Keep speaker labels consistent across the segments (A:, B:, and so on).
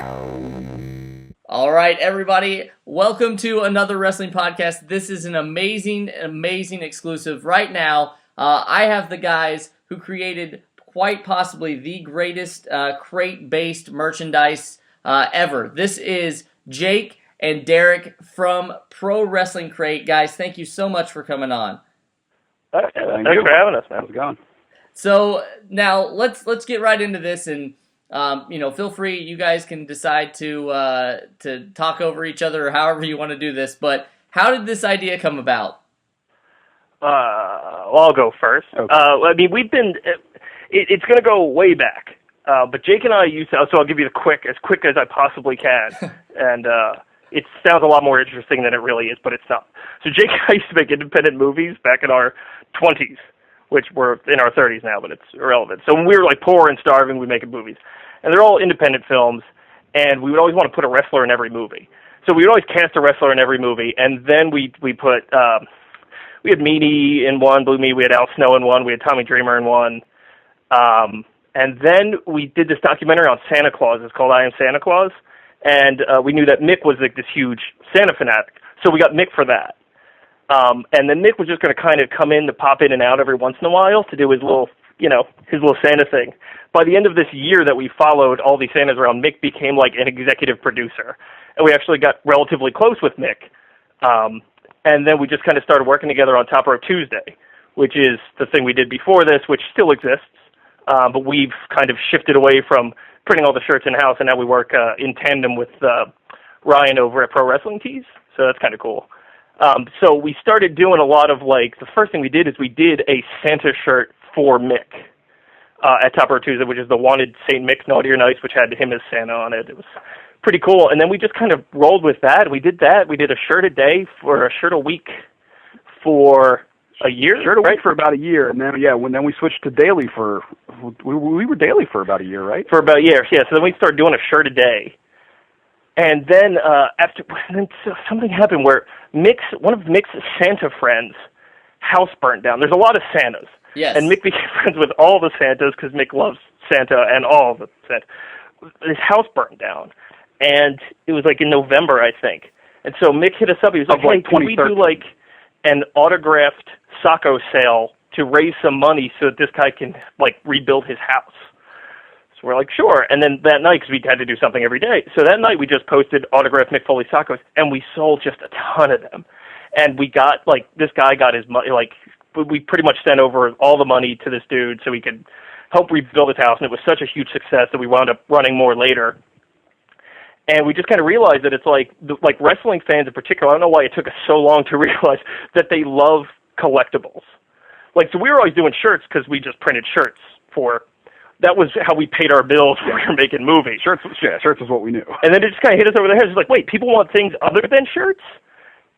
A: All right, everybody, welcome to another wrestling podcast. This is an amazing exclusive. Right now, I have the guys who created quite possibly the greatest crate-based merchandise ever. This is Jake and Derek from Pro Wrestling Crate. Guys, thank you so much for coming on.
B: Thanks for having us, man.
C: How's it going?
A: So now let's get right into this, and feel free. You guys can decide to talk over each other or however you want to do this. But how did this idea come about?
B: Well, I'll go first.
C: Okay.
B: I mean, we've been. It's going to go way back. But Jake and I used to. So I'll give you as quick as I possibly can, and it sounds a lot more interesting than it really is, but it's not. So Jake and I used to make independent movies back in our 20s, which we're in our 30s now, but it's irrelevant. So when we were like poor and starving, we making movies. And they're all independent films, and we would always want to put a wrestler in every movie. So we would always cast a wrestler in every movie, and then we put, we had Meanie in one, Blue Meanie, we had Al Snow in one, we had Tommy Dreamer in one. And then we did this documentary on Santa Claus. It's called I Am Santa Claus. And we knew that Mick was like this huge Santa fanatic. So we got Mick for that. And then Mick was just going to kind of come in to pop in and out every once in a while to do his little Santa thing. By the end of this year that we followed all these Santas around, Mick became like an executive producer. And we actually got relatively close with Mick. And then we just kind of started working together on Top Rope Tuesday, which is the thing we did before this, which still exists. But we've kind of shifted away from printing all the shirts in-house, and now we work in tandem with Ryan over at Pro Wrestling Tees. So that's kind of cool. So we started doing a lot of the first thing we did is we did a Santa shirt for Mick at Top Rope Tuesday, which is the Wanted St. Mick Naughty or Nice, which had him as Santa on it. It was pretty cool. And then we just kind of rolled with that. We did that. We did a shirt a day for a shirt a week for a year.
C: Shirt a week for about a year, and then then we switched to daily for we were daily for about a year, right?
B: For about a year, yeah. So then we started doing a shirt a day. And then something happened where one of Mick's Santa friends' house burnt down. There's a lot of Santas.
A: Yes.
B: And Mick became friends with all the Santas because Mick loves Santa and all of the Santa. His house burnt down. And it was in November, I think. And so Mick hit us up. He was like, hey, can we do an autographed Sacco sale to raise some money so that this guy can rebuild his house? So we're like, sure. And then that night, because we had to do something every day, so that night we just posted autographed Mick Foley Saccos, and we sold just a ton of them. And we got, this guy got his money, we pretty much sent over all the money to this dude so he could help rebuild his house, and it was such a huge success that we wound up running more later. And we just kind of realized that it's wrestling fans in particular, I don't know why it took us so long to realize that they love collectibles. So we were always doing shirts because we just printed shirts that was how we paid our bills when we were making movies.
C: Shirts was what we knew.
B: And then it just kind of hit us over the head. It's wait, people want things other than shirts?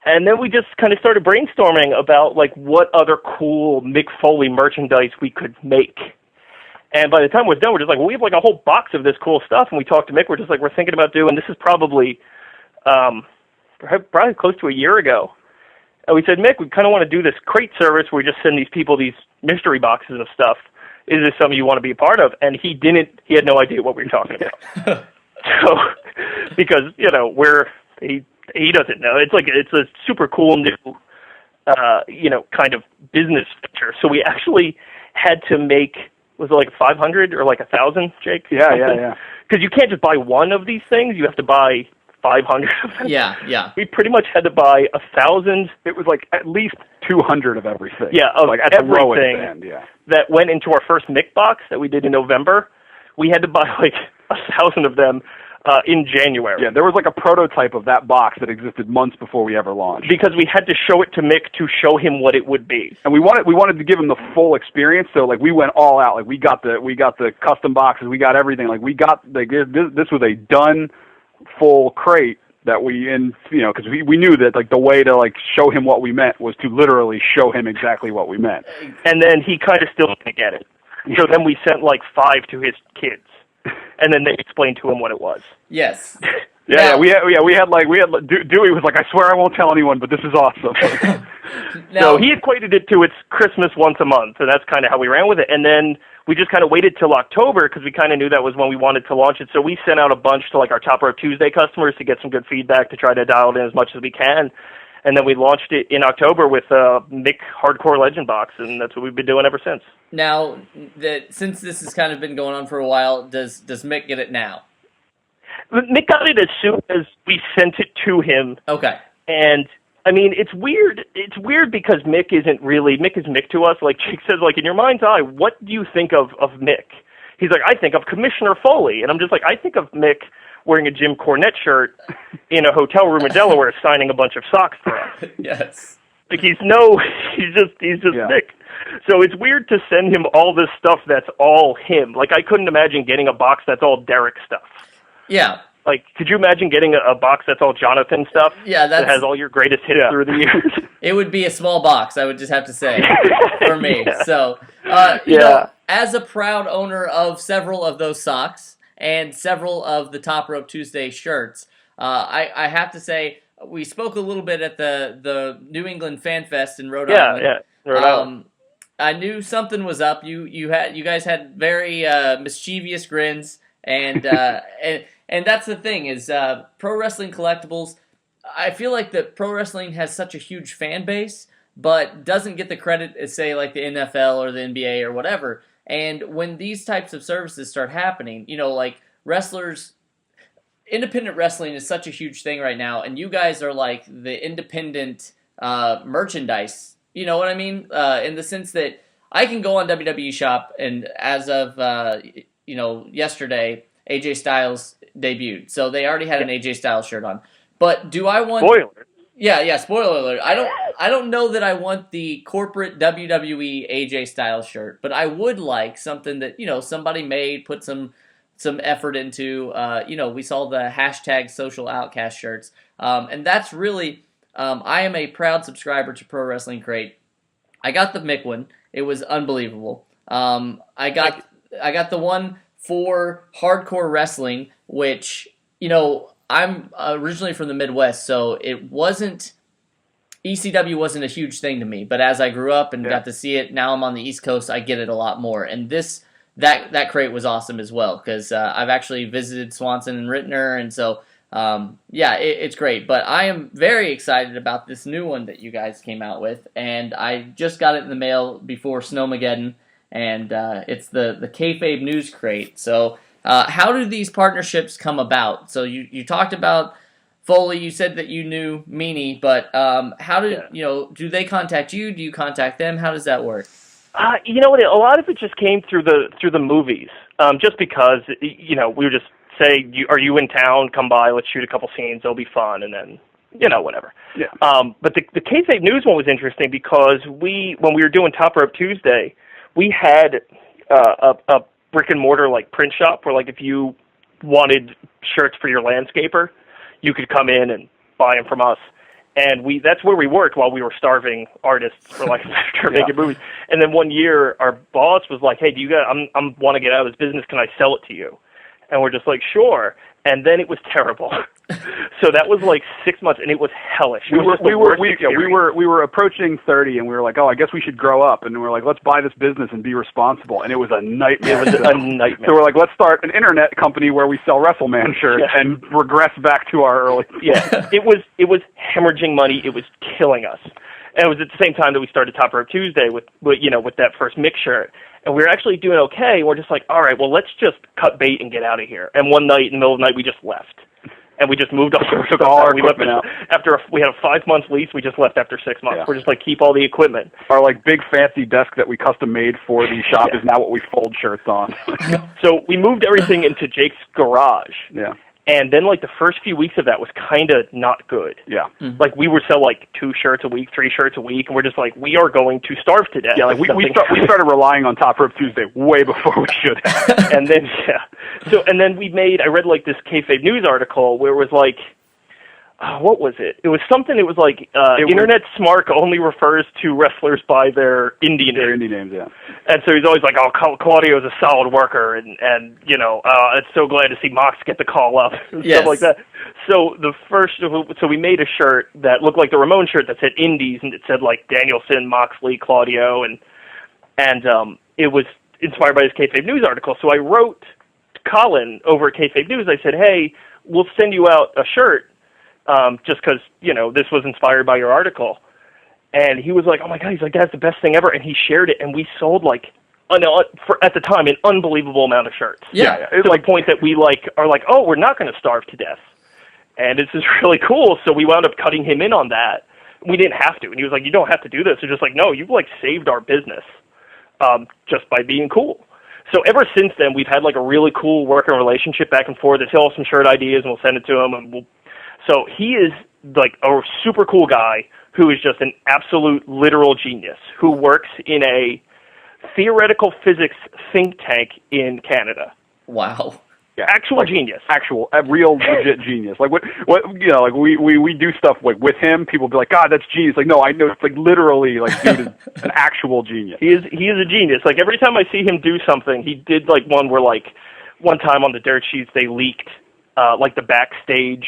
B: And then we just kind of started brainstorming about what other cool Mick Foley merchandise we could make. And by the time it was done, we're just we have a whole box of this cool stuff. And we talked to Mick. We're just we're thinking about doing, this is probably close to a year ago. And we said, Mick, we kind of want to do this crate service where we just send these people these mystery boxes of stuff. Is this something you want to be a part of? And he had no idea what we were talking about. So, because, he doesn't know. It's a super cool new, kind of business venture. So we actually had to make, was it 500 or 1,000, Jake?
C: Yeah.
B: Because you can't just buy one of these things. You have to buy 500 of them.
A: Yeah.
B: We pretty much had to buy 1,000.
C: It was at least 200 of everything.
B: Yeah, of
C: at
B: everything
C: the lowest end, yeah.
B: That went into our first Mick box that we did in November. We had to buy 1,000 of them in January.
C: Yeah, there was a prototype of that box that existed months before we ever launched.
B: Because we had to show it to Mick to show him what it would be.
C: And we wanted to give him the full experience, so we went all out. We got the custom boxes, we got everything. This was a done full crate that because we knew that the way to show him what we meant was to literally show him exactly what we meant.
B: And then he kind of still didn't get it. So then we sent 5 to his kids, and then they explained to him what it was.
A: Yes.
C: We had Dewey was I swear I won't tell anyone, but this is awesome.
B: So he equated it to its Christmas once a month, and that's kind of how we ran with it. And then we just kind of waited till October because we kind of knew that was when we wanted to launch it. So we sent out a bunch to like our Top Rope Tuesday customers to get some good feedback to try to dial it in as much as we can. And then we launched it in October with Mick Hardcore Legend Box, and that's what we've been doing ever since.
A: Now, since this has kind of been going on for a while, does Mick get it now?
B: Mick got it as soon as we sent it to him.
A: Okay.
B: And I mean, it's weird. It's weird because Mick is Mick to us. Like Jake says, like in your mind's eye, what do you think of Mick? He's like, I think of Commissioner Foley, and I'm just like, I think of Mick wearing a Jim Cornette shirt in a hotel room in Delaware, signing a bunch of socks for us.
A: Yes.
B: Like he's just Mick. So it's weird to send him all this stuff that's all him. Like I couldn't imagine getting a box that's all Derek stuff.
A: Yeah.
B: Like, could you imagine getting a box that's all Jonathan stuff?
A: Yeah,
B: that has all your greatest hits through the years.
A: It would be a small box, I would just have to say, for me.
B: Yeah.
A: So, you know, as a proud owner of several of those socks and several of the Top Rope Tuesday shirts, I have to say we spoke a little bit at the New England Fan Fest in Rhode Island.
B: Yeah, Rhode Island.
A: I knew something was up. You guys had very mischievous grins, and that's the thing is Pro Wrestling Collectibles. I feel like that pro wrestling has such a huge fan base, but doesn't get the credit as say like the NFL or the NBA or whatever. And when these types of services start happening, you know, like wrestlers, independent wrestling is such a huge thing right now, and you guys are like the independent merchandise. You know what I mean? In the sense that I can go on WWE Shop, and as of yesterday, AJ Styles debuted, so they already had an AJ Styles shirt on. But do I want?
B: Spoiler.
A: Yeah. Spoiler alert. I don't know that I want the corporate WWE AJ Styles shirt, but I would like something that somebody made, put some effort into. We saw the hashtag Social Outcast shirts, and that's really. I am a proud subscriber to Pro Wrestling Crate. I got the Mick one. It was unbelievable. I got the one for Hardcore Wrestling, which I'm originally from the Midwest, so ECW wasn't a huge thing to me. But as I grew up and got to see it, now I'm on the East Coast, I get it a lot more. And that crate was awesome as well, because I've actually visited Swanson and Rittner, and so it's great. But I am very excited about this new one that you guys came out with, and I just got it in the mail before Snowmageddon, and it's the Kayfabe News Crate. So how do these partnerships come about? So you talked about Foley, you said that you knew Meanie, but how do they contact you? Do you contact them? How does that work?
B: You know what? A lot of it just came through the movies, just because we were just say, are you in town? Come by. Let's shoot a couple scenes. It'll be fun, and then whatever.
C: Yeah.
B: But the Kayfabe News one was interesting because when we were doing Top Rope Tuesday, we had a brick and mortar like print shop where like if you wanted shirts for your landscaper, you could come in and buy them from us. And that's where we worked while we were starving artists for like making movies. And then one year, our boss was like, "Hey, do you guys? I want to get out of this business. Can I sell it to you?" And we're just like, "Sure." And then it was terrible. So that was like 6 months, and it was hellish. We
C: were approaching 30, and we were like, "Oh, I guess we should grow up." And we were like, "Let's buy this business and be responsible." And it was a nightmare.
B: It was a nightmare.
C: So we're like, "Let's start an internet company where we sell WrestleMan shirts and regress back to our early."
B: Yeah, it was hemorrhaging money. It was killing us. And it was at the same time that we started Top Rope Tuesday with that first Mick shirt. And we were actually doing okay. We're just like, all right, well, let's just cut bait and get out of here. And one night, in the middle of the night, we just left. And we just moved all our stuff out. We left out. We had a 5-month lease. We just left after 6 months. Yeah. We're just like, keep all the equipment.
C: Our like big fancy desk that we custom made for the shop is now what we fold shirts on.
B: So we moved everything into Jake's garage.
C: Yeah.
B: And then, like, the first few weeks of that was kind of not good.
C: Yeah.
B: Mm-hmm. Like, we would sell, like, 2 shirts a week, 3 shirts a week, and we're just like, we are going to starve to death.
C: Yeah, like, we started relying on Top Rope Tuesday way before we should have.
B: And then, I read, like, this Kayfabe News article where it was, like, what was it? It was something, it was like, Internet Smart only refers to wrestlers by their indie names.
C: Their indie names, yeah.
B: And so he's always like, oh, Claudio's a solid worker, and it's so glad to see Mox get the call up, and stuff like that. So we made a shirt that looked like the Ramon shirt that said indies, and it said, like, Danielson, Moxley, Claudio, and it was inspired by his Kayfabe News article. So I wrote Colin over at Kayfabe News. I said, hey, we'll send you out a shirt just because, this was inspired by your article. And he was like, oh, my God. He's like, that's the best thing ever. And he shared it, and we sold, at the time, an unbelievable amount of shirts.
A: Yeah.
B: To the point that we, are like, oh, we're not going to starve to death. And this is really cool. So we wound up cutting him in on that. We didn't have to. And he was like, you don't have to do this. They're just like, no, you've, saved our business just by being cool. So ever since then, we've had, a really cool working relationship back and forth. He'll have some shirt ideas, and we'll send it to him. And so he is, a super cool guy who is just an absolute literal genius, who works in a theoretical physics think tank in Canada.
A: Wow.
C: Yeah,
B: actual genius.
C: A real legit genius. We do stuff with him. People be like, God, that's genius. No, I know it's literally dude is an actual genius.
B: He is a genius. Every time I see him do something, he did one where one time on the dirt sheets they leaked the backstage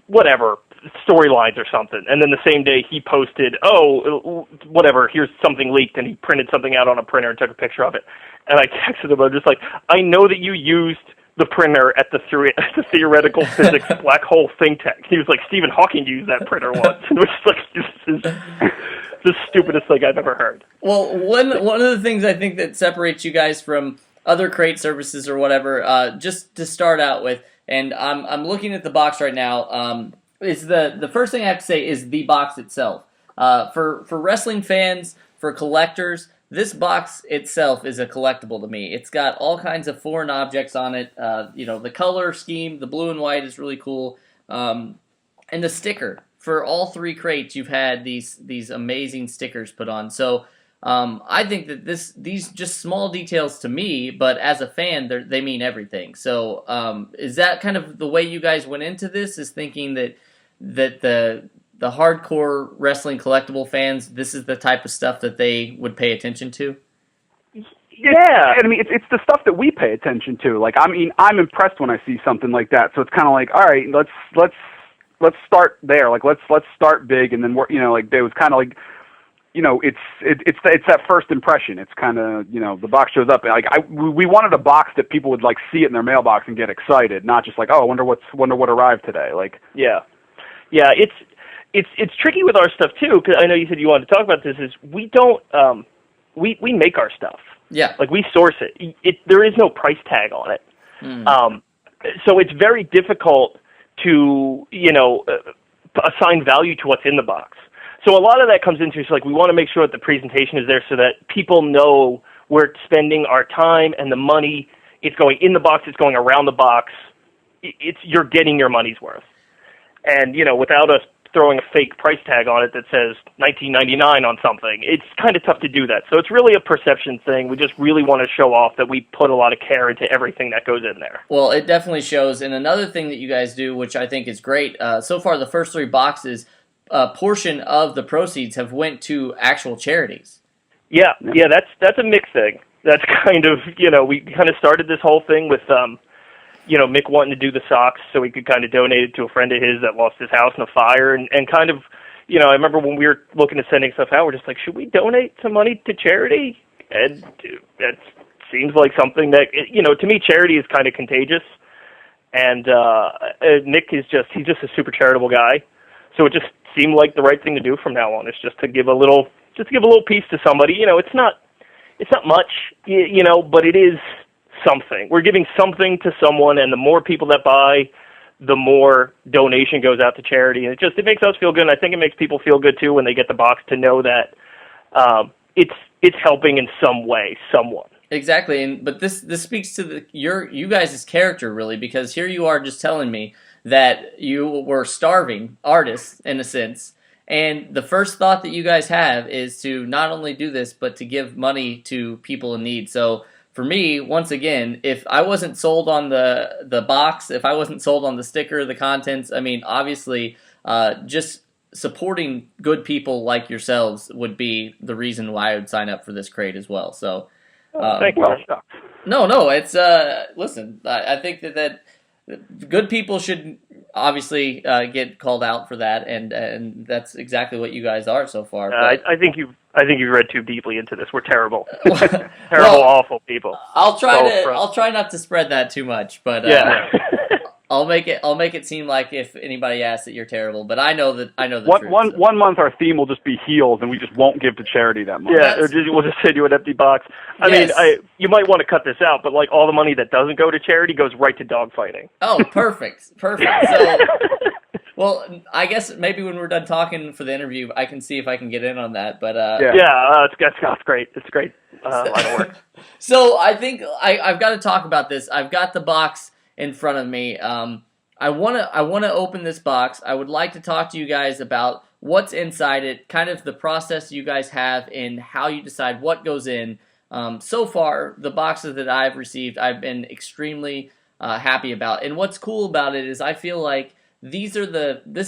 B: whatever storylines or something, and then the same day he posted, whatever, here's something leaked, and he printed something out on a printer and took a picture of it. And I texted him, I'm just like, I know that you used the printer at the theoretical physics black hole think tank. He was like, Stephen Hawking used that printer once. And it was this is the stupidest thing I've ever heard.
A: Well, one of the things I think that separates you guys from other crate services or whatever, just to start out with, and I'm looking at the box right now, is the first thing I have to say is the box itself. For wrestling fans, for collectors, this box itself is a collectible to me. It's got all kinds of foreign objects on it. The color scheme, the blue and white is really cool. And the sticker. For all three crates, you've had these amazing stickers put on. So I think that these just small details to me, but as a fan, they mean everything. So is that kind of the way you guys went into this, is thinking that the hardcore wrestling collectible fans, this is the type of stuff that they would pay attention to?
C: Yeah, I mean, it's the stuff that we pay attention to. I'm impressed when I see something like that. So it's kind of all right, let's start there. Let's start big, and then it was kind of it's that first impression. It's kind of the box shows up. We wanted a box that people would see it in their mailbox and get excited, not just I wonder what arrived today.
B: Yeah, it's tricky with our stuff too, because I know you said you wanted to talk about this. Is we don't we make our stuff.
A: Yeah,
B: we source it. There is no price tag on it. So it's very difficult to assign value to what's in the box. So a lot of that comes into we want to make sure that the presentation is there so that people know we're spending our time and the money. It's going in the box. It's going around the box. You're getting your money's worth. And, without us throwing a fake price tag on it that says $19.99 on something, it's kind of tough to do that. So it's really a perception thing. We just really want to show off that we put a lot of care into everything that goes in there.
A: Well, it definitely shows. And another thing that you guys do, which I think is great, so far the first three boxes, a portion of the proceeds have went to actual charities.
B: Yeah, that's a mixed thing. That's kind of, we kind of started this whole thing with Mick wanting to do the socks so he could kind of donate it to a friend of his that lost his house in a fire. And kind of, I remember when we were looking at sending stuff out, we're just should we donate some money to charity? And that seems like something that, to me, charity is kind of contagious. And Mick he's just a super charitable guy. So it just seemed like the right thing to do from now on, is just to give a little piece to somebody. It's not much, but it is something. We're giving something to someone, and the more people that buy, the more donation goes out to charity. And it makes us feel good, and I think it makes people feel good too when they get the box to know that it's helping in some way someone.
A: Exactly, but this speaks to you guys' character, really, because here you are just telling me that you were starving artists, in a sense, and the first thought that you guys have is to not only do this, but to give money to people in need. So for me, once again, if I wasn't sold on the box, if I wasn't sold on the sticker, the contents, I mean, obviously, just supporting good people like yourselves would be the reason why I would sign up for this crate as well. So,
B: thank you.
A: No, it's listen. I think that good people should obviously get called out for that, and that's exactly what you guys are so far.
B: I think you've read too deeply into this. We're terrible, terrible,
A: Well,
B: awful people.
A: I'll try not to spread that too much, but
B: Yeah.
A: I'll make it seem like if anybody asks that you're terrible, but I know the truth.
C: One month our theme will just be heels, and we just won't give to charity that month.
B: Yeah, we'll just send you an empty box. I
A: Yes.
B: mean, you might want to cut this out, but like all the money that doesn't go to charity goes right to dogfighting.
A: Oh, perfect. So, well, I guess maybe when we're done talking for the interview, I can see if I can get in on that. But
B: It's great. It's great. Line of work.
A: So I think I've got to talk about this. I've got the box in front of me. I wanna open this box. I would like to talk to you guys about what's inside it, kind of the process you guys have in how you decide what goes in. So far, the boxes that I've received, I've been extremely happy about. And what's cool about it is I feel like this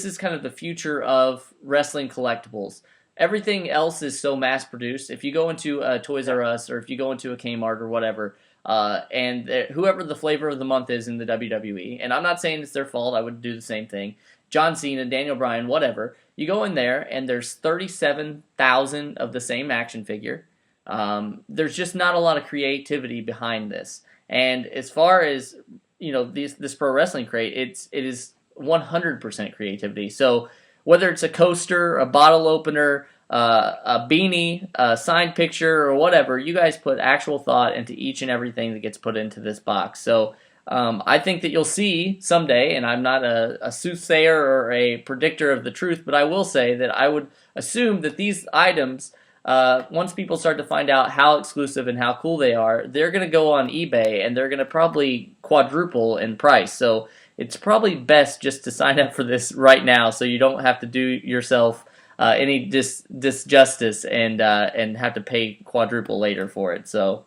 A: is kind of the future of wrestling collectibles. Everything else is so mass produced. If you go into a Toys R Us or if you go into a Kmart or whatever, whoever the flavor of the month is in the WWE, and I'm not saying it's their fault, I would do the same thing. John Cena, Daniel Bryan, whatever. You go in there and there's 37,000 of the same action figure. There's just not a lot of creativity behind this. And as far as this pro wrestling crate, it is 100% creativity. So whether it's a coaster, a bottle opener, a beanie, a signed picture, or whatever, you guys put actual thought into each and everything that gets put into this box. So I think that you'll see someday, and I'm not a soothsayer or a predictor of the truth, but I will say that I would assume that these items, once people start to find out how exclusive and how cool they are, they're going to go on eBay, and they're going to probably quadruple in price. So it's probably best just to sign up for this right now so you don't have to do yourself any disjustice and have to pay quadruple later for it. So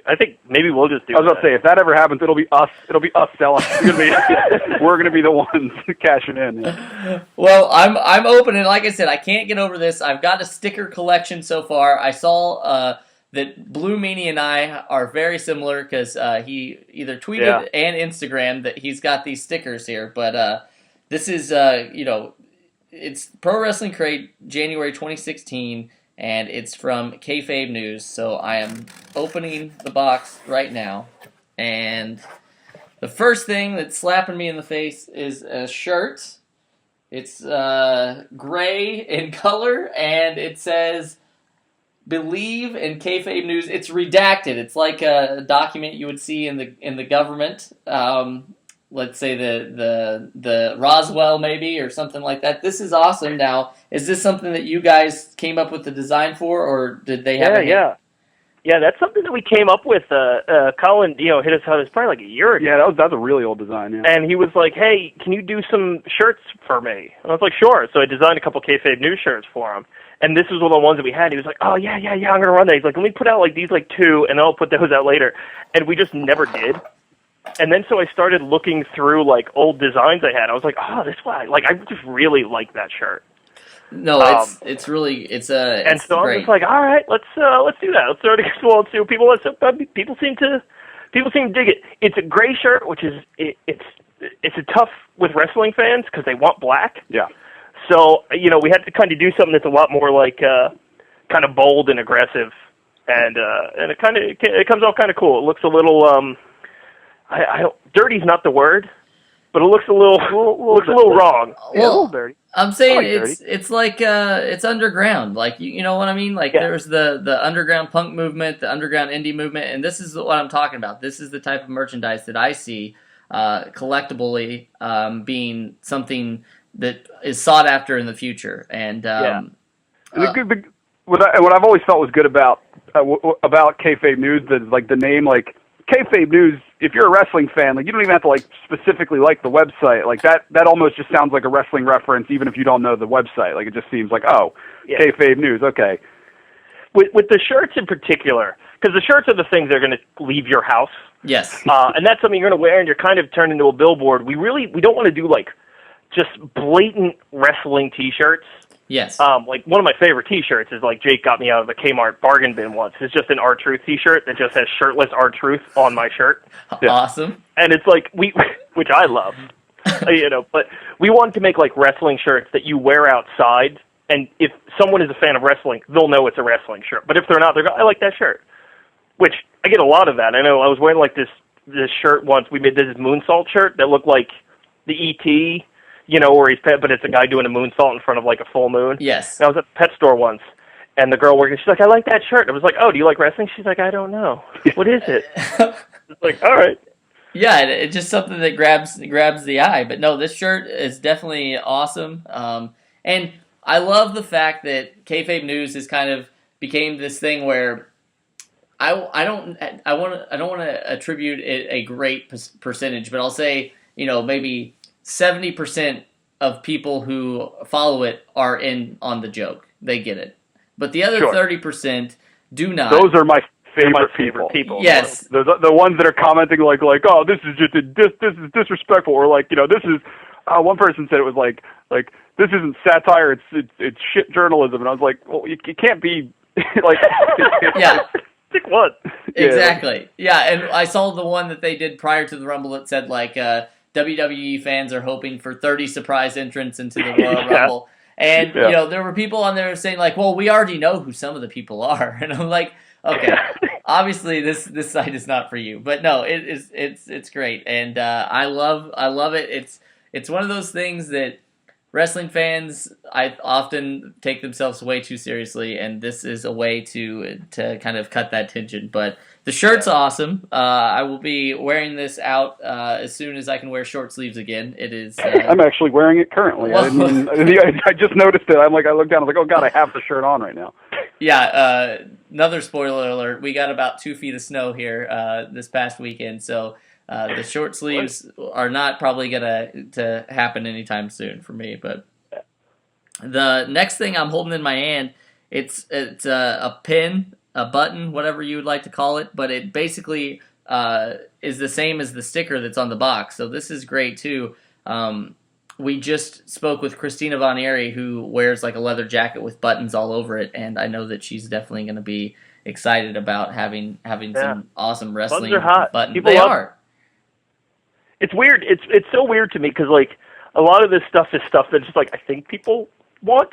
B: I think maybe we'll just do.
C: I was about to say, if that ever happens, it'll be us. It'll be us selling. We're gonna be the ones cashing in. Yeah.
A: Well, I'm open, and like I said, I can't get over this. I've got a sticker collection so far. I saw that Blue Meanie and I are very similar because he either tweeted and Instagrammed that he's got these stickers here. But this is it's Pro Wrestling Crate January 2016, and it's from Kayfabe News. So I am opening the box right now, and the first thing that's slapping me in the face is a shirt. It's gray in color, and it says "Believe" in Kayfabe News. It's redacted. It's like a document you would see in the government. Let's say the Roswell maybe or something like that. This is awesome. Now, is this something that you guys came up with the design for, or did they have?
B: Yeah, that's something that we came up with. Colin, hit us out. It's probably like a year ago.
C: Yeah, that's a really old design. Yeah.
B: And he was like, "Hey, can you do some shirts for me?" And I was like, "Sure." So I designed a couple Kayfabe News shirts for him. And this was one of the ones that we had. He was like, "Oh yeah, I'm gonna run that." He's like, "Let me put out like these like two, and then I'll put those out later." And we just never did. And then so I started looking through like old designs I had. I was like, "Oh, this one, like I just really like that shirt."
A: No, it's really
B: and so I was
A: great.
B: just like, "All right, let's do that. Let's throw it against the wall and see what people seem to dig it." It's a gray shirt, which is it's a tough with wrestling fans because they want black.
C: Yeah.
B: So we had to kind of do something that's a lot more like kind of bold and aggressive, and it comes out kind of cool. It looks a little dirty's not the word, but it looks a little wrong.
A: Well,
B: a little dirty.
A: I'm saying
B: like
A: it's like it's underground. Like you know what I mean? Like there's the underground punk movement, the underground indie movement, and this is what I'm talking about. This is the type of merchandise that I see collectively being something that is sought after in the future. And
C: what I've always felt was good about Kayfabe News, that like the name, like Kayfabe News. If you're a wrestling fan, like you don't even have to like specifically like the website. Like that almost just sounds like a wrestling reference, even if you don't know the website. Like it just seems like Kayfabe News. Okay.
B: With the shirts in particular, because the shirts are the things that are going to leave your house.
A: Yes.
B: And that's something you're going to wear, and you're kind of turned into a billboard. We don't want to do like just blatant wrestling T-shirts.
A: Yes.
B: Like one of my favorite T-shirts is like Jake got me out of the Kmart bargain bin once. It's just an R-Truth T-shirt that just has shirtless R-Truth on my shirt.
A: Awesome.
B: And it's like which I love. But we wanted to make like wrestling shirts that you wear outside, and if someone is a fan of wrestling, they'll know it's a wrestling shirt. But if they're not, they're I like that shirt. Which I get a lot of that. I know I was wearing like this shirt once. We made this moonsault shirt that looked like the E.T., where but it's a guy doing a moonsault in front of like a full moon.
A: Yes.
B: And I was at the pet store once, and the girl working, she's like, I like that shirt. I was like, oh, do you like wrestling? She's like, I don't know. What is it? It's like, all right.
A: Yeah, it's just something that grabs the eye. But no, this shirt is definitely awesome. And I love the fact that Kayfabe News has kind of became this thing where I don't want to attribute it a great percentage, but I'll say maybe 70% of people who follow it are in on the joke. They get it, but the other 30% do not.
C: Those are my favorite people.
A: Yes,
C: the ones that are commenting like, oh, this is just this is disrespectful, or like, this is. One person said it was like this isn't satire, it's shit journalism, and I was like, well, you can't be like,
A: yeah.
B: Pick one.
A: Exactly. Yeah, and I saw the one that they did prior to the Rumble that said like WWE fans are hoping for 30 surprise entrants into the Royal Rumble. And there were people on there saying like, well, we already know who some of the people are. And I'm like, okay, obviously this site is not for you. But no, it's great. And I love it. It's one of those things that wrestling fans, I often take themselves way too seriously, and this is a way to kind of cut that tension. But the shirt's awesome. I will be wearing this out as soon as I can wear short sleeves again. It is.
C: I'm actually wearing it currently. I just noticed it. I looked down. I was like, oh god, I have the shirt on right now.
A: Yeah. Another spoiler alert. We got about 2 feet of snow here this past weekend, so. The short sleeves are not probably to happen anytime soon for me. But the next thing I'm holding in my hand, it's a pin, a button, whatever you would like to call it. But it basically is the same as the sticker that's on the box. So this is great too. We just spoke with Christina Von Eerie, who wears like a leather jacket with buttons all over it, and I know that she's definitely going to be excited about having some awesome wrestling
B: buttons. Are hot.
A: Buttons. They are.
B: It's weird. It's so weird to me because like a lot of this stuff is stuff that's just like I think people want,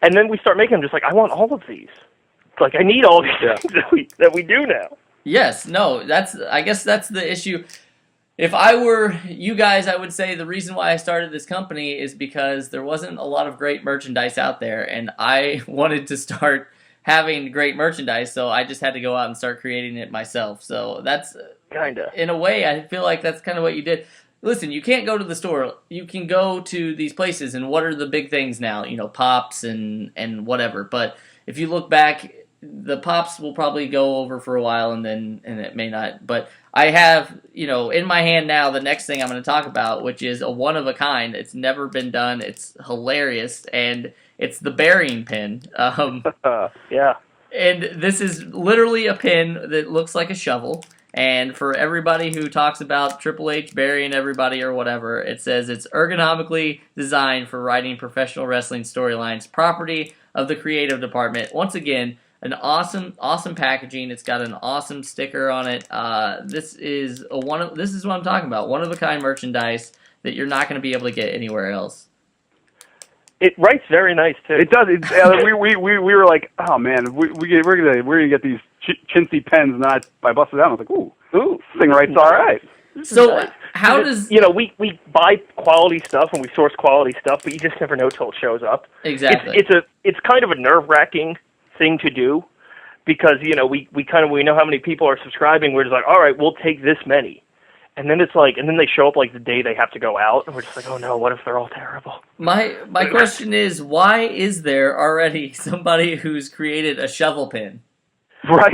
B: and then we start making them just like I want all of these. It's like I need all these things that we do now.
A: Yes, no, I guess that's the issue. If I were you guys, I would say the reason why I started this company is because there wasn't a lot of great merchandise out there, and I wanted to start having great merchandise, so I just had to go out and start creating it myself. So that's
B: kinda.
A: In a way, I feel like that's kind of what you did. Listen, you can't go to the store. You can go to these places, and what are the big things now? Pops and whatever. But if you look back, the Pops will probably go over for a while, and it may not. But I have, in my hand now, the next thing I'm going to talk about, which is a one of a kind. It's never been done. It's hilarious, and it's the burying pin.
B: Yeah.
A: And this is literally a pin that looks like a shovel. And for everybody who talks about Triple H burying everybody or whatever, it says it's ergonomically designed for writing professional wrestling storylines, property of the creative department. Once again, an awesome packaging. It's got an awesome sticker on it. This is what I'm talking about. One of a kind merchandise that you're not going to be able to get anywhere else.
B: It writes very nice too.
C: It does. We were like, oh man, we're gonna get these chintzy pens, and then I busted it out. And I was like, ooh, this thing writes all right.
A: So how does
B: we buy quality stuff and we source quality stuff, but you just never know till it shows up.
A: Exactly.
B: It's kind of a nerve-wracking thing to do because we know how many people are subscribing. We're just like, all right, we'll take this many. And then it's like, and then they show up like the day they have to go out, and we're just like, oh no, what if they're all terrible?
A: My question is, why is there already somebody who's created a shovel pin?
C: Right?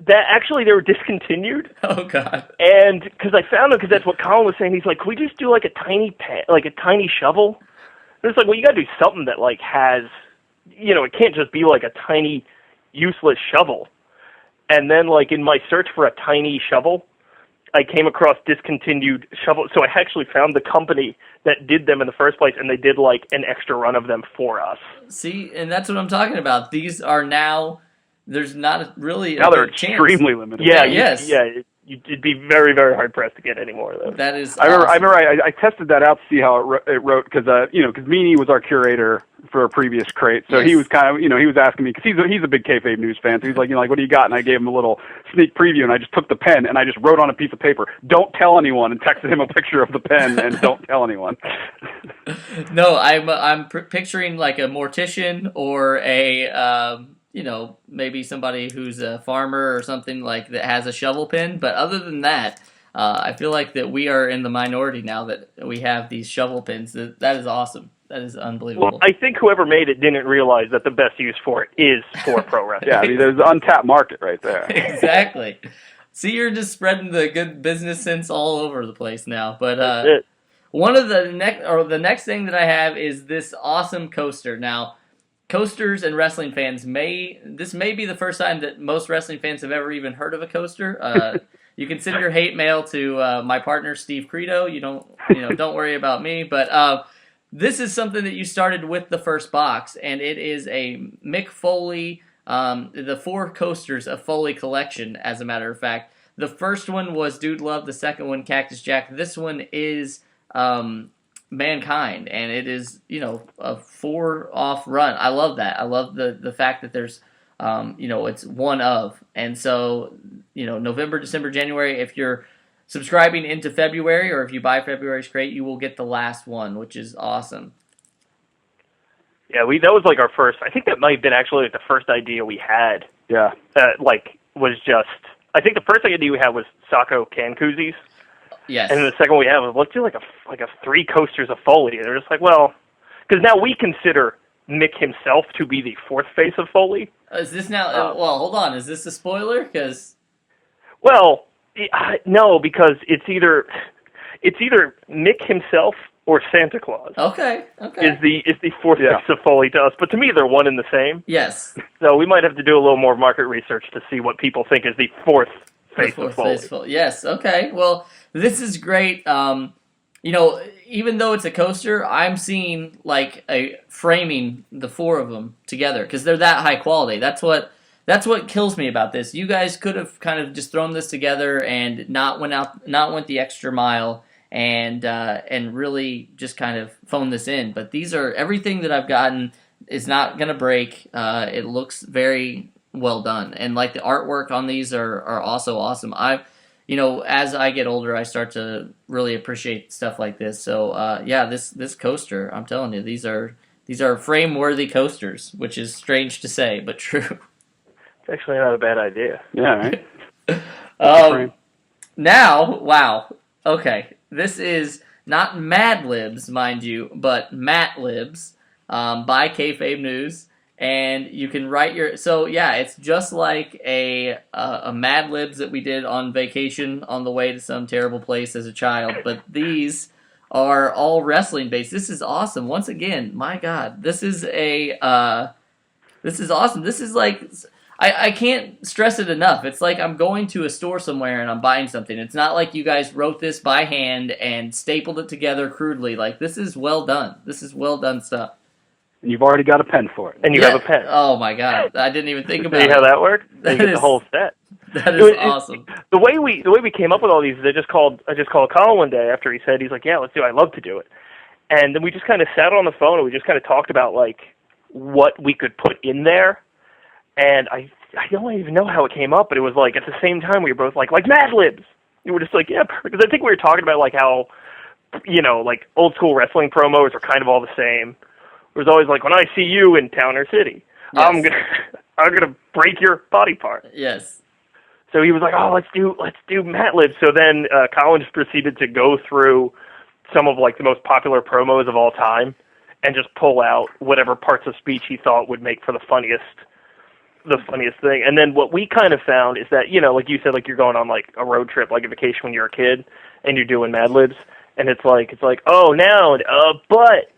B: That actually they were discontinued.
A: Oh god!
B: And because I found them, because that's what Colin was saying. He's like, can we just do like a tiny pen, like a tiny shovel? And it's like, well, you got to do something that like has, it can't just be like a tiny useless shovel. And then like in my search for a tiny shovel, I came across discontinued shovel. So I actually found the company that did them in the first place, and they did like an extra run of them for us.
A: See, and that's what I'm talking about. These are now, there's not really
C: now they're
A: chance.
C: Extremely limited.
B: Yeah,
A: yes.
B: Yeah, You'd be very, very hard pressed to get any more of those.
A: That is.
C: I
A: Awesome.
C: remember I tested that out to see how it wrote because because Meanie was our curator for a previous crate, so
A: Yes.
C: he was kind of he was asking me because he's a big kayfabe news fan, so he's like like what do you got? And I gave him a little sneak preview, and I just took the pen and I just wrote on a piece of paper, "Don't tell anyone," and texted him a picture of the pen and "Don't tell anyone."
A: No, I'm picturing like a mortician or a maybe somebody who's a farmer or something like that has a shovel pin. But other than that, I feel like that we are in the minority now that we have these shovel pins. That is awesome. That is unbelievable.
B: Well, I think whoever made it didn't realize that the best use for it is for pro wrestling.
C: Yeah, I mean, there's an untapped market right there.
A: Exactly. See, you're just spreading the good business sense all over the place now. But
B: That's it.
A: one of the next thing that I have is this awesome coaster. Now, coasters and wrestling fans this may be the first time that most wrestling fans have ever even heard of a coaster. You can send your hate mail to my partner Steve Credo. Don't worry about me. But this is something that you started with the first box, and it is a Mick Foley, the 4 coasters of Foley collection. As a matter of fact, the first one was Dude Love. The second one, Cactus Jack. This one is Mankind, and it is a 4-off run. I love that. I love the fact that there's it's one of, and so November, December, January, if you're subscribing into February, or if you buy February's crate, you will get the last one, which is awesome.
B: Yeah, that was like our first. I think that might have been actually like the first idea we had.
C: Yeah.
B: Was just. I think the first idea we had was Sacco can koozies.
A: Yes.
B: And then the second one we had was let's do like a 3 coasters of Foley. And they're just like, well, because now we consider Mick himself to be the 4th face of Foley.
A: Is this now? Well, hold on. Is this a spoiler? Because
B: no, because it's either Mick himself or Santa Claus.
A: okay.
B: Is the 4th face of Foley to us, but to me they're one and the same.
A: Yes.
B: So we might have to do a little more market research to see what people think is the 4th face of Foley.
A: Yes. Okay. Well, this is great. Even though it's a coaster, I'm seeing like a framing the 4 of them together because they're that high quality. That's what kills me about this. You guys could have kind of just thrown this together and not went the extra mile and really just kind of phoned this in. But these are everything that I've gotten is not gonna break. It looks very well done, and like the artwork on these are also awesome. As I get older, I start to really appreciate stuff like this. So this coaster, I'm telling you, these are frame-worthy coasters, which is strange to say, but true.
B: It's actually not a bad idea.
C: Yeah, right.
A: Now, wow. Okay, this is not Mad Libs, mind you, but Matt Libs by Kayfabe News. And you can write it's just like a Mad Libs that we did on vacation on the way to some terrible place as a child, but these are all wrestling based. This is awesome. Once again, my God, this is awesome. This is like, I can't stress it enough. It's like I'm going to a store somewhere and I'm buying something. It's not like you guys wrote this by hand and stapled it together crudely. Like, this is well done. This is well done stuff.
C: And you've already got a pen for it.
B: And you have a pen.
A: Oh my God, I didn't even think about it.
B: See how that worked? You get the whole set.
A: That is awesome.
B: The way we came up with all these is I just called Colin one day after he's like, yeah, let's do it. I'd love to do it. And then we just kind of sat on the phone and we just kind of talked about like what we could put in there. And I don't even know how it came up, but it was like at the same time we were both like Mad Libs. We were just like, yeah, because I think we were talking about like how, like old school wrestling promos are kind of all the same. It was always like, when I see you in town or city, yes. I'm gonna break your body part.
A: Yes.
B: So he was like, oh, let's do Mad Libs. So then Colin just proceeded to go through some of like the most popular promos of all time and just pull out whatever parts of speech he thought would make for the funniest thing. And then what we kind of found is that, like you said, like you're going on like a road trip, like a vacation when you're a kid and you're doing Mad Libs, and it's like, oh, noun, but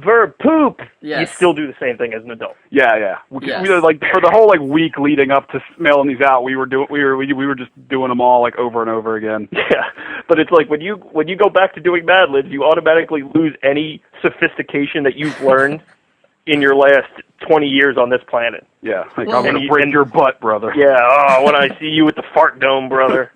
B: verb poop.
C: Yes.
B: You still do the same thing as an adult.
C: Yeah. We were like for the whole like week leading up to mailing these out, we were just doing them all like over and over again.
B: Yeah, but it's like when you go back to doing Mad Libs, you automatically lose any sophistication that you've learned in your last 20 years on this planet.
C: Yeah, like
A: Well,
C: I'm gonna break your butt, brother.
B: Yeah, oh, when I see you at the fart dome, brother.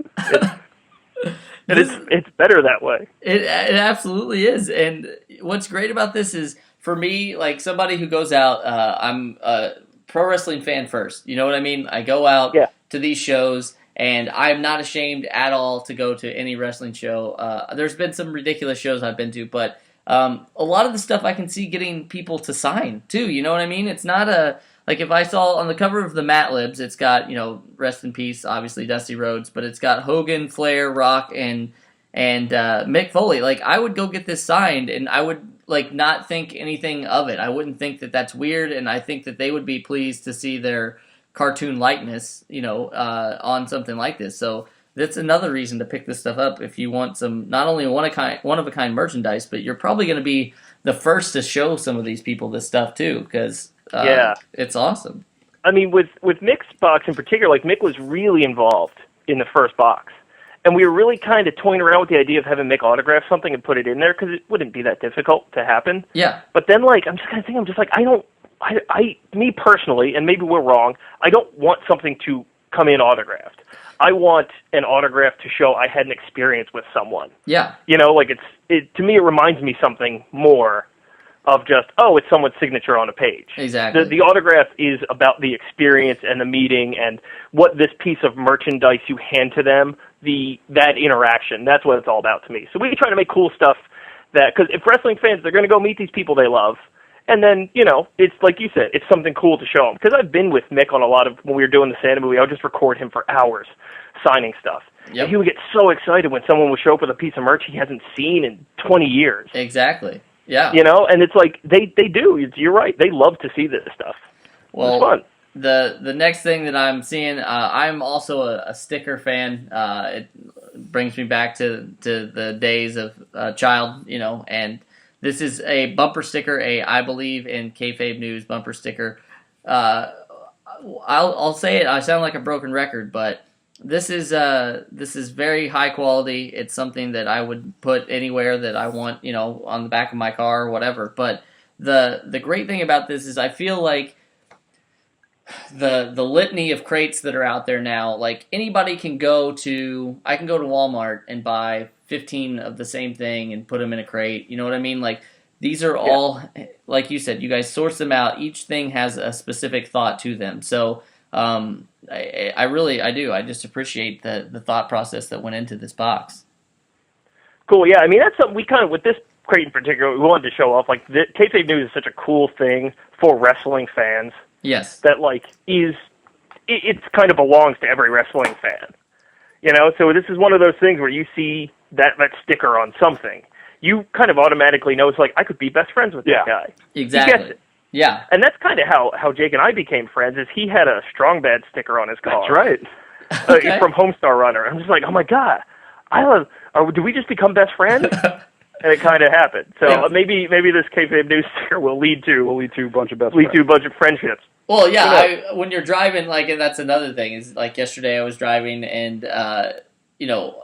B: It's better that way.
A: It absolutely is. And what's great about this is, for me, like somebody who goes out, I'm a pro wrestling fan first. You know what I mean? I go out to these shows, and I'm not ashamed at all to go to any wrestling show. There's been some ridiculous shows I've been to, but a lot of the stuff I can see getting people to sign too. You know what I mean? It's not like if I saw on the cover of the Mat Libs, it's got, rest in peace, obviously Dusty Rhodes, but it's got Hogan, Flair, Rock, and Mick Foley. Like, I would go get this signed, and I would not think anything of it. I wouldn't think that that's weird, and I think that they would be pleased to see their cartoon likeness, on something like this. So that's another reason to pick this stuff up if you want some not only one of a kind merchandise, but you're probably going to be the first to show some of these people this stuff too, because it's awesome.
B: I mean, with Mick's box in particular, like Mick was really involved in the first box, and we were really kind of toying around with the idea of having Mick autograph something and put it in there because it wouldn't be that difficult to happen.
A: Yeah.
B: But then, I'm just kind of thinking, me personally, and maybe we're wrong, I don't want something to come in autographed. I want an autograph to show I had an experience with someone.
A: Yeah.
B: To me, it reminds me something more of just, it's someone's signature on a page.
A: Exactly.
B: The autograph is about the experience and the meeting and what this piece of merchandise you hand to them, that interaction. That's what it's all about to me. So we try to make cool stuff because if wrestling fans, they're going to go meet these people they love. And then, it's like you said, it's something cool to show them. Because I've been with Mick on a lot of, when we were doing the Santa movie, I would just record him for hours signing stuff. Yep. And he would get so excited when someone would show up with a piece of merch he hasn't seen in 20 years.
A: Exactly. Yeah.
B: And it's like, they do. You're right. They love to see this stuff.
A: Well,
B: it's fun.
A: The next thing that I'm seeing, I'm also a sticker fan. It brings me back to the days of child, and this is a bumper sticker, I believe in kayfabe news bumper sticker. I'll say it. I sound like a broken record, but this is very high quality. It's something that I would put anywhere that I want, on the back of my car or whatever. But the great thing about this is I feel like the litany of crates that are out there now, like anybody can go to Walmart and buy 15 of the same thing and put them in a crate. You know what I mean? Like, these are all, like you said, you guys source them out. Each thing has a specific thought to them. So I do. I just appreciate the thought process that went into this box.
B: Cool. Yeah. I mean, that's something we kind of, with this crate in particular, we wanted to show off. Like, the kayfabe news is such a cool thing for wrestling fans.
A: Yes.
B: That it kind of belongs to every wrestling fan. So this is one of those things where you see that sticker on something, you kind of automatically know it's like, I could be best friends with that guy.
A: Exactly.
B: He gets it. Yeah. And that's kind of how Jake and I became friends, is he had a Strong Bad sticker on his car.
C: That's right.
A: Okay.
B: From Homestar Runner. I'm just like, oh my God, do we just become best friends? And it kind of happened. So maybe this kayfabe news sticker will lead to
C: a bunch of
B: friendships.
A: Well, yeah, when you're driving, and that's another thing, is like yesterday I was driving and,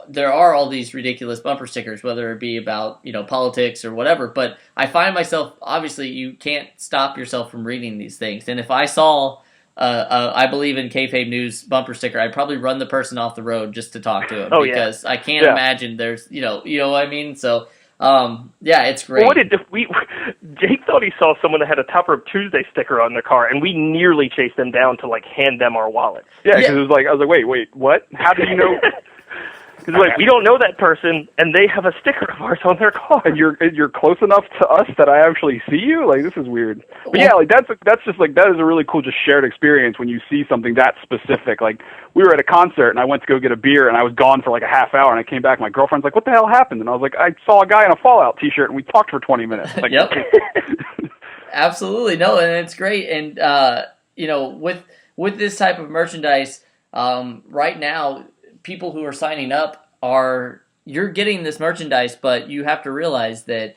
A: there are all these ridiculous bumper stickers, whether it be about, politics or whatever, but I find myself, obviously, you can't stop yourself from reading these things. And if I saw, I believe in kayfabe news bumper sticker, I'd probably run the person off the road just to talk to him because I can't imagine there's, you know what I mean? So, it's great.
B: Well, Jake thought he saw someone that had a Top Rope Tuesday sticker on their car, and we nearly chased them down to hand them our wallets.
C: Yeah, because it was like, I was like, wait, what? How do you know?
B: Because we don't know that person, and they have a sticker of ours on their car.
C: And you're close enough to us that I actually see you? Like, this is weird. But that's just that is a really cool just shared experience when you see something that specific. Like, we were at a concert, and I went to go get a beer, and I was gone for a half hour, and I came back, my girlfriend's like, what the hell happened? And I was like, I saw a guy in a Fallout t-shirt, and we talked for 20 minutes. Like,
A: yep. Absolutely. No, and it's great. And, with this type of merchandise, right now, people who are signing up you're getting this merchandise, but you have to realize that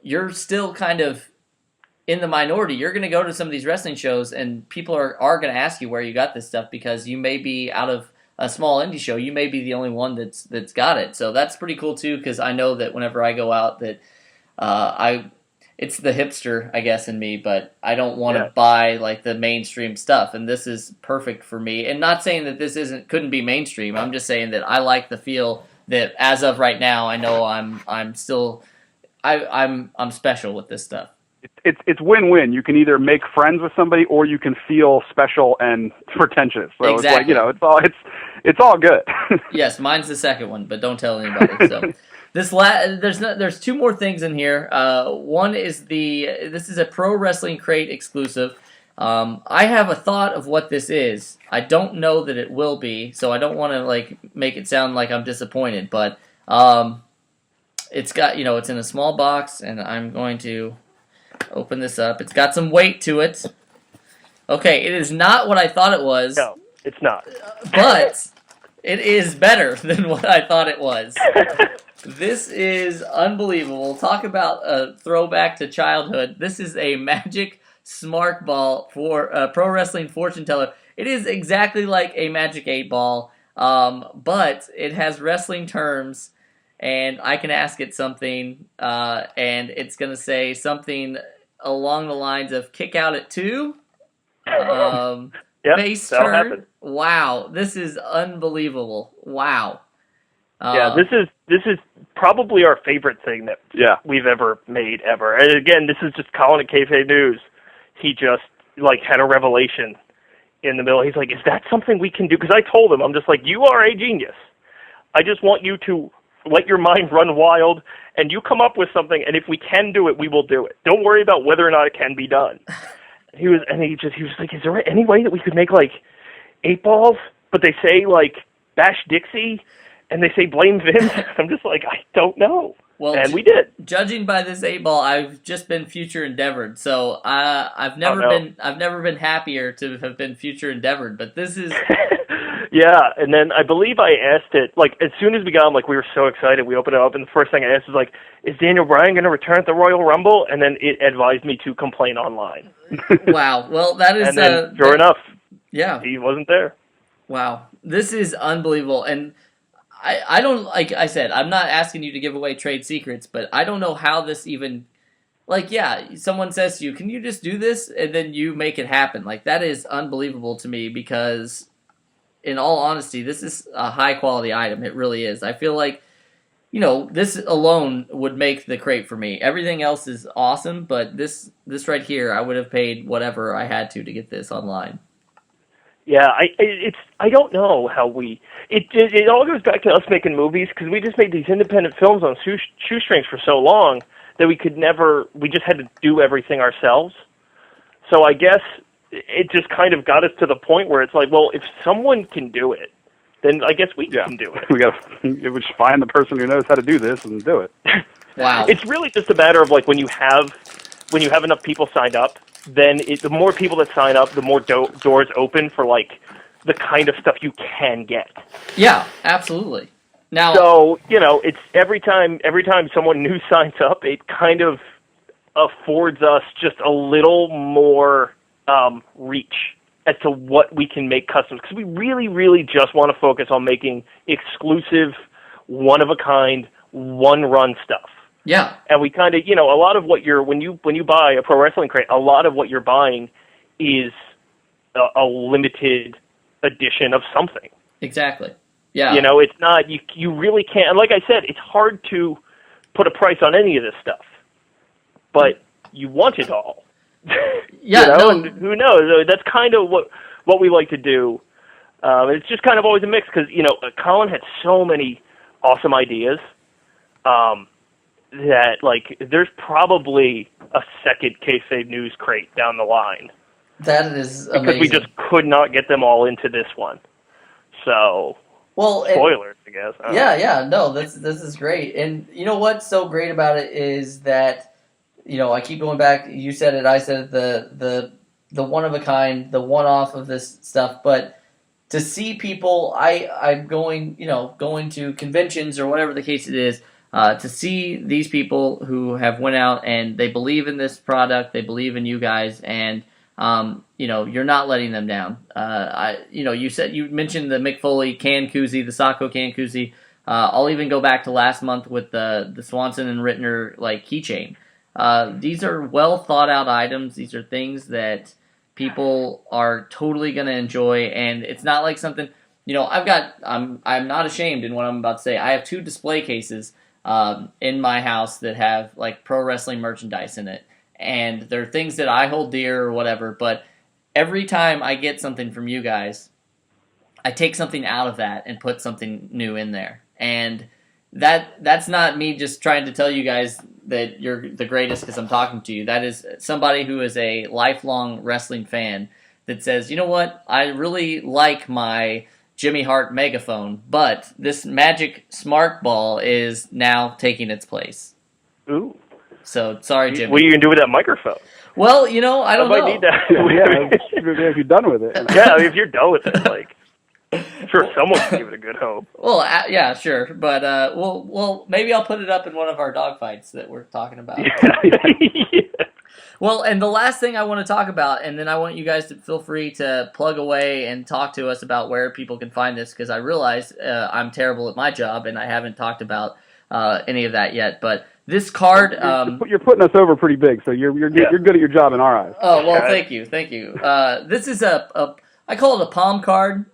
A: you're still kind of in the minority. You're going to go to some of these wrestling shows, and people are going to ask you where you got this stuff because you may be out of a small indie show. You may be the only one that's got it. So that's pretty cool too, because I know that whenever I go out, that it's the hipster, I guess, in me, but I don't want to
B: Yeah.
A: buy like the mainstream stuff, and this is perfect for me. And not saying that this couldn't be mainstream. I'm just saying that I like the feel that as of right now, I know I'm still I'm special with this stuff.
C: It's win-win. You can either make friends with somebody or you can feel special and pretentious. So it's like,
A: Exactly.
C: it's all good.
A: Yes, mine's the second one, but don't tell anybody. So there's two more things in here. One is this is a Pro Wrestling Crate exclusive. I have a thought of what this is. I don't know that it will be, so I don't want to like make it sound like I'm disappointed. But it's got it's in a small box, and I'm going to open this up. It's got some weight to it. Okay, it is not what I thought it was.
B: No, it's not.
A: But it is better than what I thought it was. This is unbelievable. Talk about a throwback to childhood. This is a Magic Smart Ball for a Pro Wrestling Fortune Teller. It is exactly like a Magic 8 Ball, but it has wrestling terms, and I can ask it something, and it's going to say something along the lines of kick out at 2.
B: Yep,
A: Face
B: that'll
A: turn.
B: happen.
A: Wow, this is unbelievable. Wow.
B: Yeah, this is probably our favorite thing that
C: Yeah.
B: we've ever made ever. And again, this is just Colin at Kayfabe News. He just like had a revelation in the middle. He's like, "Is that something we can do?" Because I told him, I'm just like, "You are a genius. I just want you to let your mind run wild, and you come up with something. And if we can do it, we will do it. Don't worry about whether or not it can be done." He was like, "Is there any way that we could make like 8 balls, but they say like Bash Dixie, and they say blame Vince?" I'm just like, I don't know.
A: Well,
B: And we did.
A: Judging by this 8 ball, I've just been future endeavored. So I've never been happier to have been future endeavored. But this is
B: Yeah, and then I believe I asked it, like, as soon as we got him, like, we were so excited, we opened it up, and the first thing I asked was, like, is Daniel Bryan going to return at the Royal Rumble? And then it advised me to complain online.
A: wow. Well, that is
B: And then, sure enough,
A: yeah.
B: he wasn't there.
A: Wow, this is unbelievable, and I don't, like I said, I'm not asking you to give away trade secrets, but I don't know how this even, like, yeah, someone says to you, can you just do this, and then you make it happen. Like, that is unbelievable to me, because in all honesty, this is a high-quality item. It really is. I feel like, this alone would make the crate for me. Everything else is awesome, but this right here, I would have paid whatever I had to get this online.
B: Yeah, I don't know how it all goes back to us making movies, because we just made these independent films on shoestrings for so long that we just had to do everything ourselves. So I guess it just kind of got us to the point where it's like, well, if someone can do it, then I guess we can do it.
C: We just find the person who knows how to do this and do it.
A: Wow.
B: It's really just a matter of like when you have enough people signed up, then the more people that sign up, the more doors open for like the kind of stuff you can get.
A: Yeah, absolutely. Now,
B: So, it's every time someone new signs up, it kind of affords us just a little more reach as to what we can make custom. Because we really, really just want to focus on making exclusive, one-of-a-kind, one-run stuff.
A: yeah,
B: And we kind of, a lot of what when you buy a pro wrestling crate, a lot of what you're buying is a limited edition of something.
A: exactly. Yeah.
B: It's not, you really can't, and like I said, it's hard to put a price on any of this stuff, but you want it all.
A: Yeah,
B: and who knows? That's kind of what we like to do. It's just kind of always a mix, because, Colin had so many awesome ideas, that, like, there's probably a second Kayfabe News crate down the line.
A: That is amazing.
B: Because we just could not get them all into this one. So,
A: well,
B: spoilers, I guess. I don't know.
A: Yeah, no, this is great. And you know what's so great about it is that, I keep going back, you said it, I said it, the one-of-a-kind, the one-off of this stuff, but to see people, I'm going to conventions or whatever the case it is, to see these people who have went out and they believe in this product, they believe in you guys, and you're not letting them down. You mentioned the Mick Foley can koozie, the Sacco can koozie. I'll even go back to last month with the Swanson and Rittner like keychain. these are well thought out items. These are things that people are totally going to enjoy, and it's not like something, I'm not ashamed in what I'm about to say. I have 2 display cases in my house that have like pro wrestling merchandise in it, and they're things that I hold dear or whatever, but every time I get something from you guys, I take something out of that and put something new in there. And that's not me just trying to tell you guys that you're the greatest because I'm talking to you. That is somebody who is a lifelong wrestling fan that says, you know what, I really like my Jimmy Hart megaphone, but this Magic Smart Ball is now taking its place.
B: Ooh.
A: So, sorry, Jimmy.
B: What are you going to do with that microphone?
A: Well, I don't know.
B: I might need that.
C: If you're done with it.
B: Yeah, if you're done with it, like, sure, someone can give it a good hope.
A: Well, yeah, sure, but well, maybe I'll put it up in one of our dogfights that we're talking about.
B: Yeah.
A: Well, and the last thing I want to talk about, and then I want you guys to feel free to plug away and talk to us about where people can find this, because I realize I'm terrible at my job and I haven't talked about any of that yet. But this card,
C: you're putting us over pretty big, so you're good at your job in our eyes.
A: Oh well, thank you. This is I call it a palm card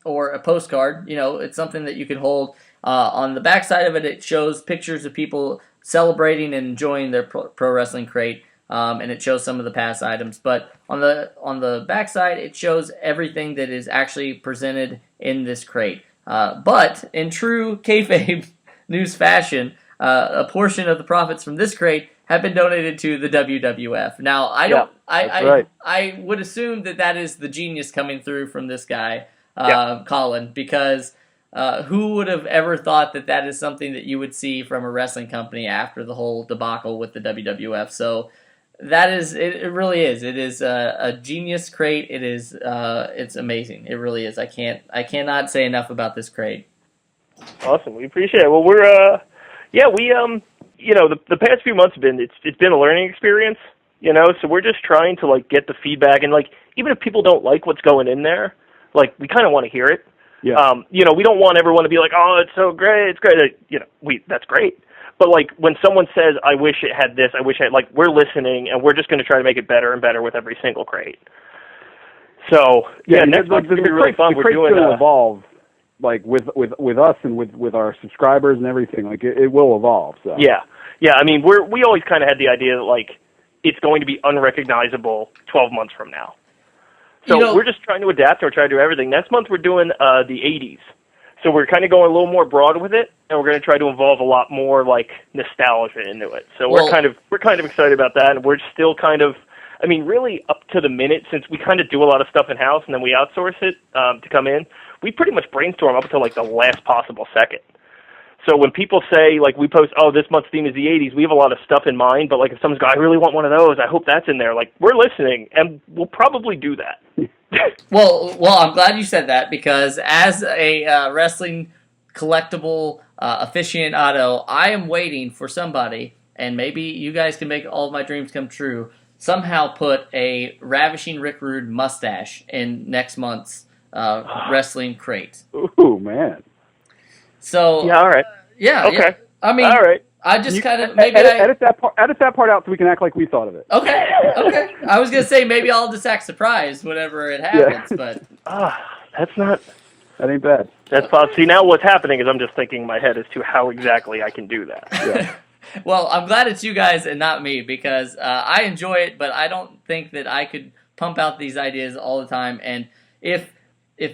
A: or a postcard. It's something that you can hold. On the back side of it, it shows pictures of people celebrating and enjoying their pro wrestling crate. And it shows some of the past items, but on the back side, it shows everything that is actually presented in this crate. But in true kayfabe news fashion, a portion of the profits from this crate have been donated to the WWF. Now, I would assume that is the genius coming through from this guy, Colin, because who would have ever thought that is something that you would see from a wrestling company after the whole debacle with the WWF? So. It really is. It is a genius crate. It is it's amazing. It really is. I cannot say enough about this crate.
B: Awesome. We appreciate it. Well, we're the past few months have been it's been a learning experience, so we're just trying to like get the feedback, and like even if people don't like what's going in there, like we kind of want to hear it.
C: Yeah.
B: We don't want everyone to be like, "Oh, it's so great. It's great." That's great. But, like, when someone says, I wish it had this, we're listening, and we're just going to try to make it better and better with every single crate. So, next month's going to be really fun.
C: The crate's going to evolve, like, with us and with our subscribers and everything. Like, it will evolve, so.
B: Yeah. I mean, we always kind of had the idea that, like, it's going to be unrecognizable 12 months from now. So we're just trying to adapt, and we're trying to do everything. Next month, we're doing the 80s. So we're kind of going a little more broad with it, and we're going to try to involve a lot more like nostalgia into it. So we're kind of excited about that, and we're still kind of, I mean, really up to the minute, since we kind of do a lot of stuff in house and then we outsource it to come in. We pretty much brainstorm up until like the last possible second. So when people say like we post, oh, this month's theme is the 80s, we have a lot of stuff in mind. But like if someone's going, I really want one of those, I hope that's in there. Like we're listening, and we'll probably do that.
A: Well, I'm glad you said that, because as a wrestling collectible aficionado, I am waiting for somebody, and maybe you guys can make all of my dreams come true, somehow put a Ravishing Rick Rude mustache in next month's wrestling crate.
C: Ooh, man.
A: So
B: yeah, all right.
A: Yeah.
B: Okay.
A: Yeah. I mean,
B: all right.
A: I just kind of
C: edit that part out so we can act like we thought of it.
A: Okay. I was gonna say maybe I'll just act surprised whenever it happens, but
C: that ain't bad.
B: That's possible. See, now what's happening is I'm just thinking in my head as to how exactly I can do that.
C: Yeah.
A: Well, I'm glad it's you guys and not me, because I enjoy it, but I don't think that I could pump out these ideas all the time. And if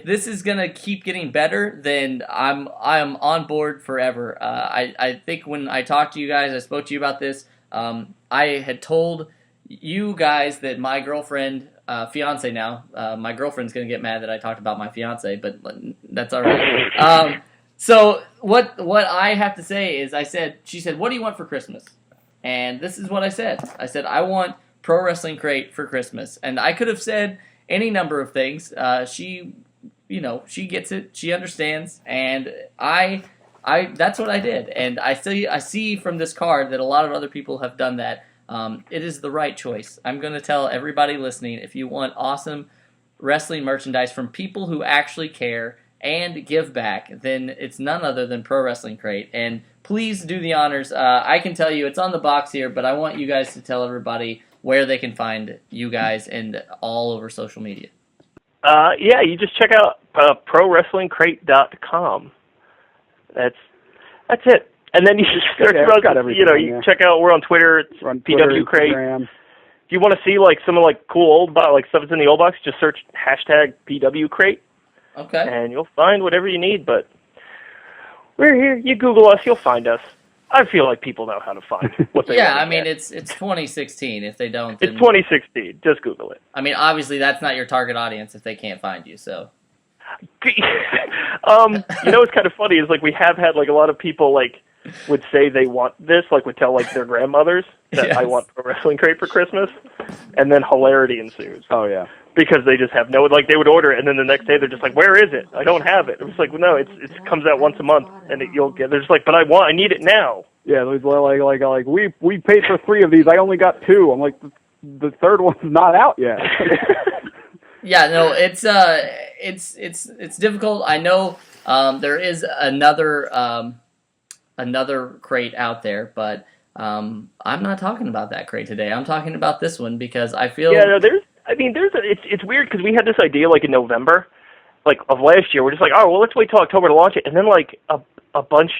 A: this is gonna keep getting better, then I'm on board forever. I think when I talked to you guys, I spoke to you about this. I had told you guys that my girlfriend, fiance now, my girlfriend's gonna get mad that I talked about my fiance, but that's all right. So what I have to say is, she said, what do you want for Christmas? And this is what I said. I said, I want Pro Wrestling Crate for Christmas, and I could have said any number of things. She gets it. She understands, and I that's what I did. And I see from this card that a lot of other people have done that. It is the right choice. I'm going to tell everybody listening, if you want awesome wrestling merchandise from people who actually care and give back, then it's none other than Pro Wrestling Crate. And please do the honors. I can tell you it's on the box here, but I want you guys to tell everybody where they can find you guys and all over social media.
B: Yeah, you just check out ProWrestlingCrate.com. That's it. And then you just search you check out, we're on Twitter, it's PW Crate. Instagram. If you want to see like some of like cool old like stuff that's in the old box, just search #PW Crate.
A: Okay.
B: And you'll find whatever you need, but we're here. You Google us, you'll find us. I feel like people know how to find what they want.
A: I mean, it's 2016. If they don't,
B: it's 2016. Just Google it.
A: I mean, obviously that's not your target audience if they can't find you. So,
B: what's kind of funny is like we have had like a lot of people like would say they want this, like would tell like their grandmothers that I want Pro Wrestling Crate for Christmas, and then hilarity ensues.
C: Oh yeah.
B: Because they just have they would order it, and then the next day they're just like, "Where is it? I don't have it." It was like, well, no, it comes out once a month, and you'll get. They're just like, "But I need it now."
C: Yeah, it was like we paid for 3 of these. I only got 2. I'm like, the third one's not out yet.
A: Yeah, no, it's difficult. I know there is another crate out there, but I'm not talking about that crate today. I'm talking about this one because I feel.
B: Yeah, no, it's weird because we had this idea like in November, like of last year. We're just like, oh well, let's wait till October to launch it, and then like a bunch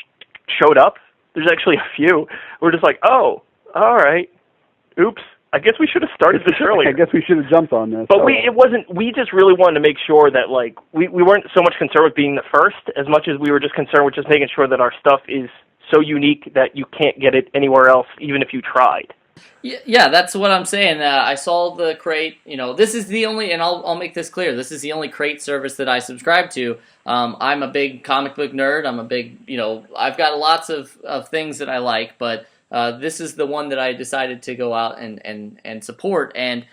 B: showed up. There's actually a few. We're just like, oh, all right, oops. I guess we should have started this earlier.
C: I guess we should have jumped on this.
B: But we just really wanted to make sure that like we weren't so much concerned with being the first as much as we were just concerned with just making sure that our stuff is so unique that you can't get it anywhere else, even if you tried.
A: Yeah, that's what I'm saying. I saw the crate. This is the only, and I'll make this clear. This is the only crate service that I subscribe to. I'm a big comic book nerd. I'm a big, I've got lots of things that I like, but this is the one that I decided to go out and support. And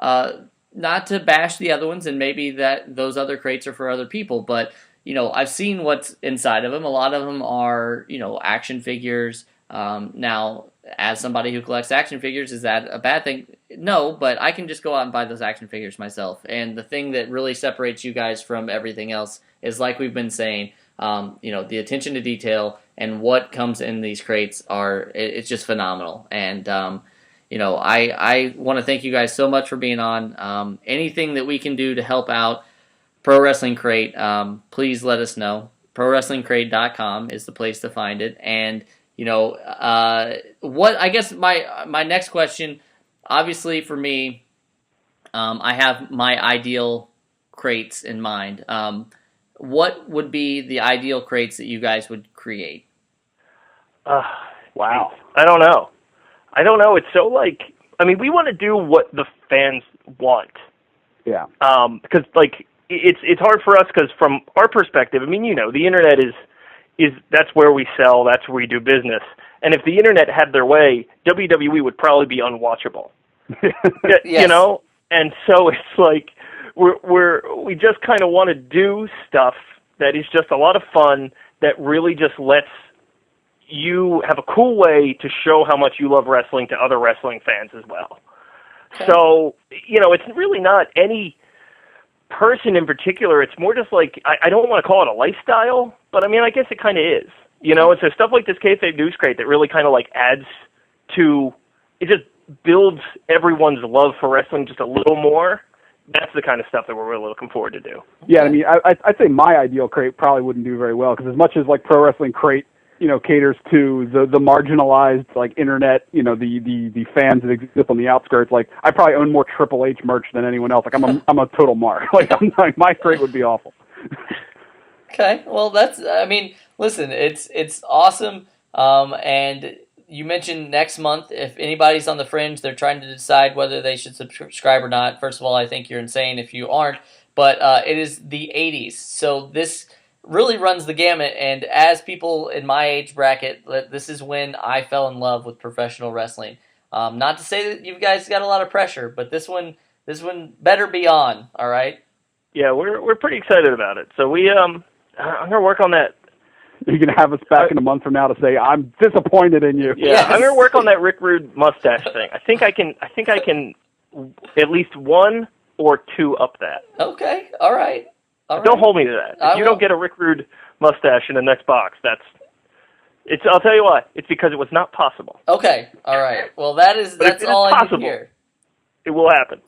A: not to bash the other ones, and maybe that those other crates are for other people, but I've seen what's inside of them. A lot of them are, action figures. Now, as somebody who collects action figures, is that a bad thing? No, but I can just go out and buy those action figures myself. And the thing that really separates you guys from everything else is, like we've been saying, the attention to detail and what comes in these crates it's just phenomenal. And, I want to thank you guys so much for being on. Anything that we can do to help out Pro Wrestling Crate, please let us know. ProWrestlingCrate.com is the place to find it. And what I guess my next question, obviously for me, I have my ideal crates in mind. What would be the ideal crates that you guys would create?
C: Wow.
B: I don't know. It's so we want to do what the fans want.
C: Yeah.
B: Because it's hard for us because from our perspective, the internet is that's where we sell, that's where we do business. And if the internet had their way, WWE would probably be unwatchable.
A: Yes.
B: And so it's like we just kind of want to do stuff that is just a lot of fun that really just lets you have a cool way to show how much you love wrestling to other wrestling fans as well. Okay. So, it's really not any person in particular. It's more just like, I don't want to call it a lifestyle, but I guess it kind of is. And so stuff like this Kayfabe News Crate that really kind of adds to, it just builds everyone's love for wrestling just a little more. That's the kind of stuff that we're really looking forward to do.
C: Yeah, I'd say my ideal crate probably wouldn't do very well because as much as Pro Wrestling Crate, caters to the marginalized, internet, the fans that exist on the outskirts. I probably own more Triple H merch than anyone else. I'm a total mark. My crate would be awful.
A: Okay, well listen, it's awesome. And you mentioned next month, if anybody's on the fringe, they're trying to decide whether they should subscribe or not. First of all, I think you're insane if you aren't, but it is the 80s. So this really runs the gamut, and as people in my age bracket, this is when I fell in love with professional wrestling. Not to say that you guys got a lot of pressure, but this one better be on, all right?
B: Yeah, we're pretty excited about it. So I'm gonna work on that.
C: You're gonna have us back in a month from now to say I'm disappointed in you.
B: Yeah, yes. I'm gonna work on that Rick Rude mustache thing. I think I can at least 1 or 2 up that.
A: Okay, all right.
B: Don't hold me to that. If you don't get a Rick Rude mustache in the next box, I'll tell you why. It's because it was not possible.
A: Okay, all right. Well,
B: But
A: that's
B: it is
A: all I need to
B: possible.
A: hear.
B: It will happen.